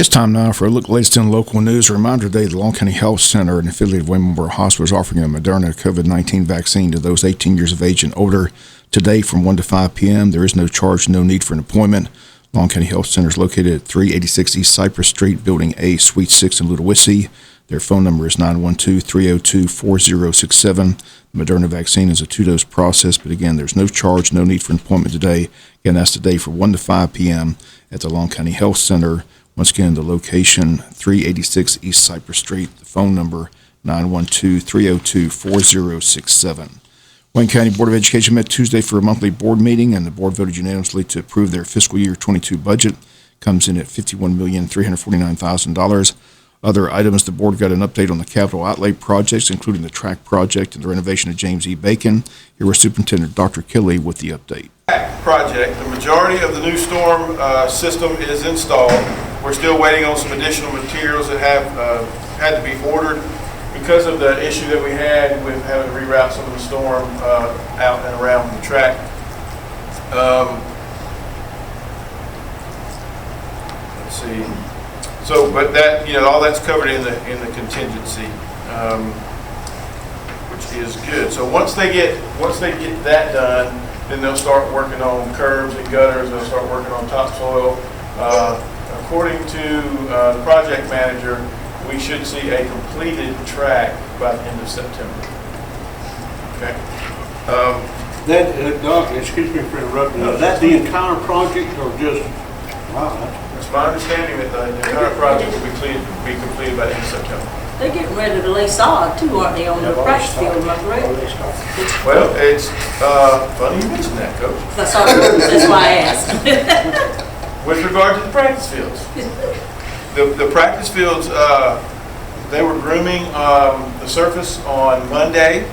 It's time now for a look at the latest in local news. A reminder today, the Long County Health Center and affiliated Wayne Memorial Hospital is offering a Moderna COVID-19 vaccine to those 18 years of age and older today from 1 to 5 p.m. There is no charge, no need for an appointment. Long County Health Center is located at 386 East Cypress Street, Building A, Suite 6 in Ludwig. Their phone number is 912-302-4067. The Moderna vaccine is a 2-dose process, but again, there's no charge, no need for an appointment today. Again, that's today from 1 to 5 p.m. at the Long County Health Center. Once again, the location, 386 East Cypress Street. The phone number, 912-302-4067. Wayne County Board of Education met Tuesday for a monthly board meeting, and the board voted unanimously to approve their fiscal year 22 budget. Comes in at $51,349,000. Other items, the board got an update on the capital outlay projects, including the track project and the renovation of James E. Bacon. Here was Superintendent Dr. Kelly with the update. Project. The majority of the new storm system is installed. We're still waiting on some additional materials that have had to be ordered because of the issue that we had with having to reroute some of the storm out and around the track. Let's see. So, but that, all that's covered in the contingency, which is good. So once they get that done, then they'll start working on curbs and gutters. They'll start working on topsoil. According to the project manager, we should see a completed track by the end of September. Okay. Doc, excuse me for interrupting. Is that the entire project or just? Wow. It's my understanding that the entire project will be completed by the end of September. They're getting ready to lay sod too, aren't they, on the practice field, am I correct? Well, it's funny you mentioned that, Coach. That's why I asked. With regard to the practice fields, the practice fields, they were grooming the surface on Monday.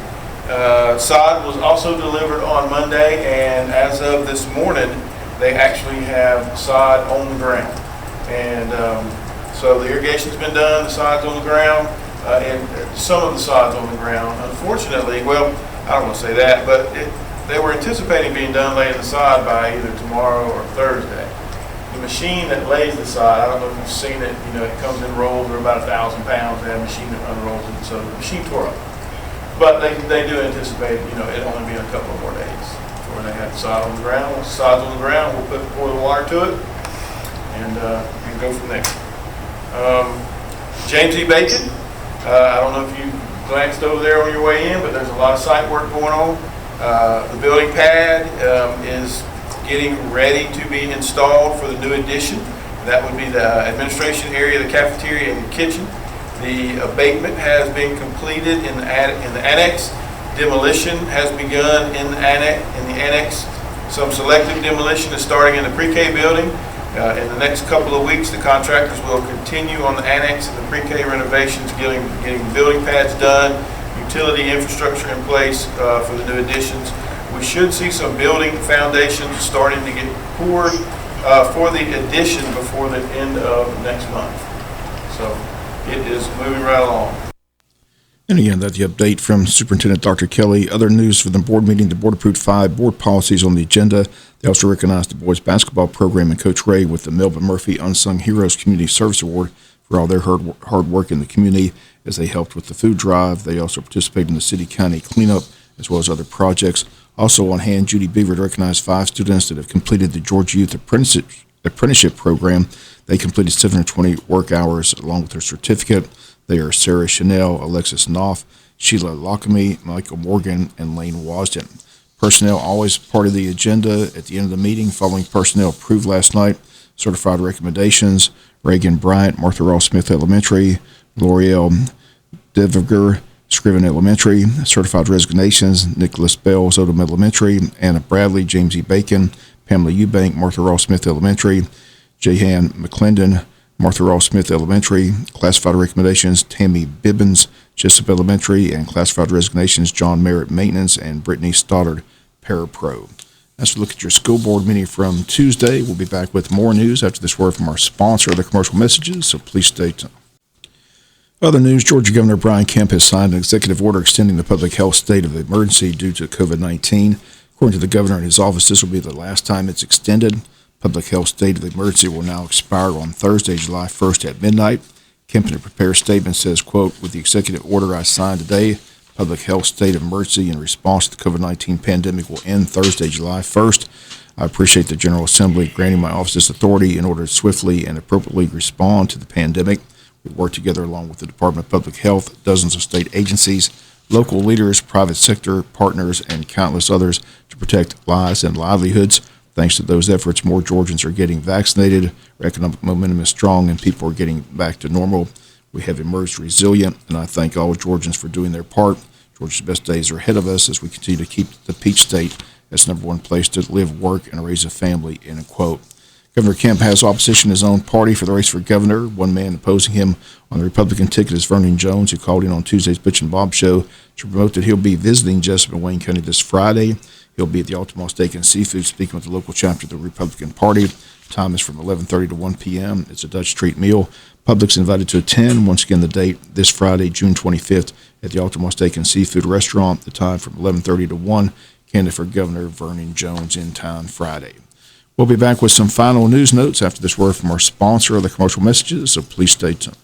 Sod was also delivered on Monday, and as of this morning, they actually have sod on the ground. And so the irrigation's been done, the sod's on the ground, and some of the sod's on the ground. Unfortunately, well, I don't want to say that, but they were anticipating being done laying the sod by either tomorrow or Thursday. The machine that lays the sod, I don't know if you've seen it, it comes in rolls, they're about 1,000 pounds. They have a machine that unrolls it, so the machine tore up. But they do anticipate, it only be a couple of more days before they have the sod on the ground. Once the sod's on the ground, we'll pour the water to it and go from there. James E. Bacon, I don't know if you glanced over there on your way in, but there's a lot of site work going on. The building pad is getting ready to be installed for the new addition. That would be the administration area, the cafeteria, and the kitchen. The abatement has been completed in the annex. Demolition has begun in the annex. Some selective demolition is starting in the pre-K building. In the next couple of weeks, the contractors will continue on the annex and the pre-K renovations, getting building pads done, utility infrastructure in place for the new additions. We should see some building foundations starting to get poured for the addition before the end of next month. So it is moving right along. And again, that's the update from Superintendent Dr. Kelly. Other news for the board meeting, the board approved 5 board policies on the agenda. They also recognized the boys basketball program and Coach Ray with the Melvin Murphy Unsung Heroes Community Service Award for all their hard work in the community as they helped with the food drive. They also participated in the city-county cleanup as well as other projects. Also on hand, Judy Beaver recognized 5 students that have completed the Georgia Youth Apprenticeship Program. They completed 720 work hours along with their certificate. They are Sarah Chanel, Alexis Knopf, Sheila Lockamy, Michael Morgan, and Lane Wasden. Personnel always part of the agenda at the end of the meeting. Following personnel approved last night, certified recommendations: Reagan Bryant, Martha Ross Smith Elementary, L'Oreal Deviger, Scriven Elementary. Certified resignations: Nicholas Bell, Odom Elementary, Anna Bradley, James E. Bacon, Pamela Eubank, Martha Ross Smith Elementary, Jahan McClendon, Martha Ross Smith Elementary. Classified recommendations: Tammy Bibbins, Jesup Elementary, and classified resignations: John Merritt Maintenance and Brittany Stoddard Parapro. As we look at your school board meeting from Tuesday, we'll be back with more news after this word from our sponsor, the commercial messages, so please stay tuned. Other news, Georgia Governor Brian Kemp has signed an executive order extending the public health state of emergency due to COVID-19. According to the governor and his office, this will be the last time it's extended. Public health state of the emergency will now expire on Thursday, July 1st at midnight. Kemp, in a prepared statement, says, quote, with the executive order I signed today, public health state of emergency in response to the COVID-19 pandemic will end Thursday, July 1st. I appreciate the General Assembly granting my office this authority in order to swiftly and appropriately respond to the pandemic. We work together along with the Department of Public Health, dozens of state agencies, local leaders, private sector partners, and countless others to protect lives and livelihoods. Thanks to those efforts, more Georgians are getting vaccinated, our economic momentum is strong, and people are getting back to normal. We have emerged resilient, and I thank all Georgians for doing their part. Georgia's best days are ahead of us as we continue to keep the Peach State as number one place to live, work, and raise a family, end quote. Governor Kemp has opposition in his own party for the race for governor. One man opposing him on the Republican ticket is Vernon Jones, who called in on Tuesday's Butch and Bob show to promote that he'll be visiting Jesup in Wayne County this Friday. He'll be at the Altamont Steak and Seafood speaking with the local chapter of the Republican Party. Time is from 11:30 to 1 p.m. It's a Dutch Street meal. Public's invited to attend. Once again, the date this Friday, June 25th, at the Altamont Steak and Seafood Restaurant. The time from 11:30 to 1. Candidate for Governor Vernon Jones in town Friday. We'll be back with some final news notes after this word from our sponsor of the commercial messages, so please stay tuned.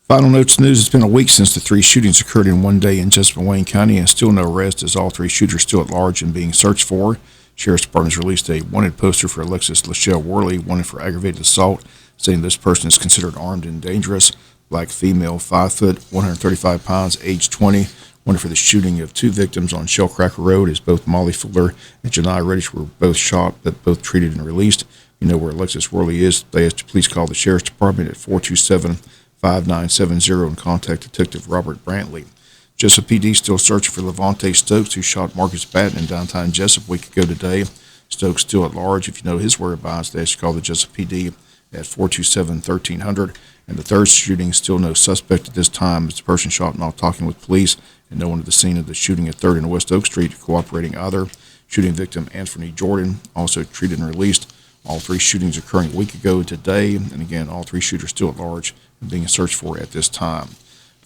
Final notes news: it's been a week since the 3 shootings occurred in one day in Jesup and Wayne County, and still no arrest as all 3 shooters still at large and being searched for. Sheriff's Department has released a wanted poster for Alexis Lachelle Worley, wanted for aggravated assault, saying this person is considered armed and dangerous. Black female, 5 foot, 135 pounds, age 20. Wanted for the shooting of 2 victims on Shellcracker Road, as both Molly Fuller and Janai Reddish were both shot, but both treated and released. You know where Alexis Worley is. They asked to please call the Sheriff's Department at 427-5970 and contact Detective Robert Brantley. Jesup PD still searching for Levante Stokes, who shot Marcus Batten in downtown Jesup a week ago today. Stokes still at large. If you know his whereabouts, they ask to call the Jesup PD at 427-1300. And the third shooting, still no suspect at this time, as the person shot while talking with police, and no one at the scene of the shooting at 3rd and West Oak Street cooperating either. Shooting victim Anthony Jordan, also treated and released. All 3 shootings occurring a week ago today, and again, all 3 shooters still at large and being searched for at this time.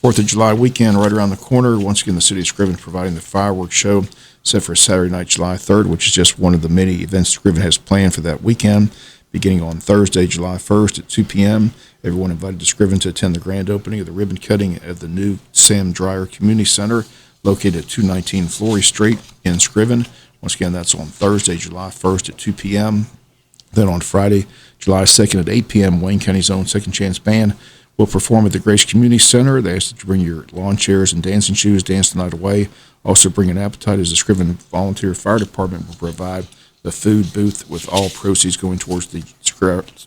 4th of July weekend right around the corner. Once again, the city of Scriven providing the fireworks show set for Saturday night, July 3rd, which is just one of the many events Scriven has planned for that weekend. Beginning on Thursday, July 1st at 2 p.m., everyone invited to Scriven to attend the grand opening of the ribbon cutting of the new Sam Dreyer Community Center located at 219 Flory Street in Scriven. Once again, that's on Thursday, July 1st at 2 p.m. Then on Friday, July 2nd at 8 p.m., Wayne County's own Second Chance Band will perform at the Grace Community Center. They ask that you bring your lawn chairs and dancing shoes, dance the night away. Also bring an appetite, as the Scriven Volunteer Fire Department will provide the food booth, with all proceeds going towards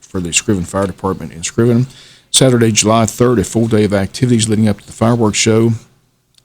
for the Scriven Fire Department in Scriven. Saturday, July 3rd, a full day of activities leading up to the fireworks show,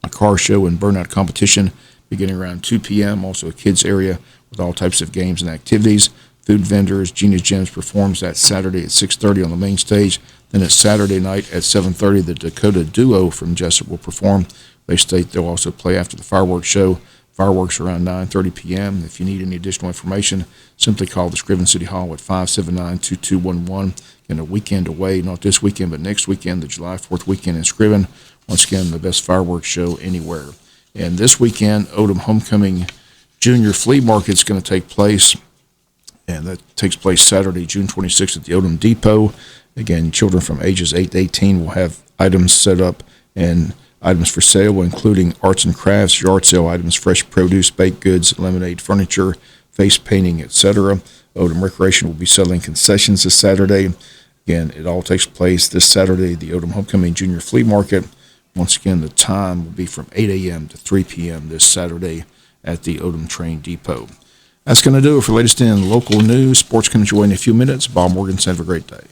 a car show and burnout competition beginning around 2 p.m. Also a kids area with all types of games and activities. Food vendors, Genius Gems performs that Saturday at 6:30 on the main stage. Then at Saturday night at 7:30, the Dakota Duo from Jesup will perform. They state they'll also play after the fireworks show. Fireworks around 9:30 p.m. If you need any additional information, simply call the Scriven City Hall at 579-2211. And a weekend away, not this weekend, but next weekend, the July 4th weekend in Scriven. Once again, the best fireworks show anywhere. And this weekend, Odom Homecoming Junior Flea Market is going to take place. And that takes place Saturday, June 26th at the Odom Depot. Again, children from ages 8 to 18 will have items set up and items for sale, including arts and crafts, yard sale items, fresh produce, baked goods, lemonade, furniture, face painting, etc. Odom Recreation will be selling concessions this Saturday. Again, it all takes place this Saturday, the Odom Homecoming Junior Flea Market. Once again, the time will be from 8 a.m. to 3 p.m. this Saturday at the Odom Train Depot. That's going to do it for latest in local news. Sports can enjoy in a few minutes. Bob Morgan, have a great day.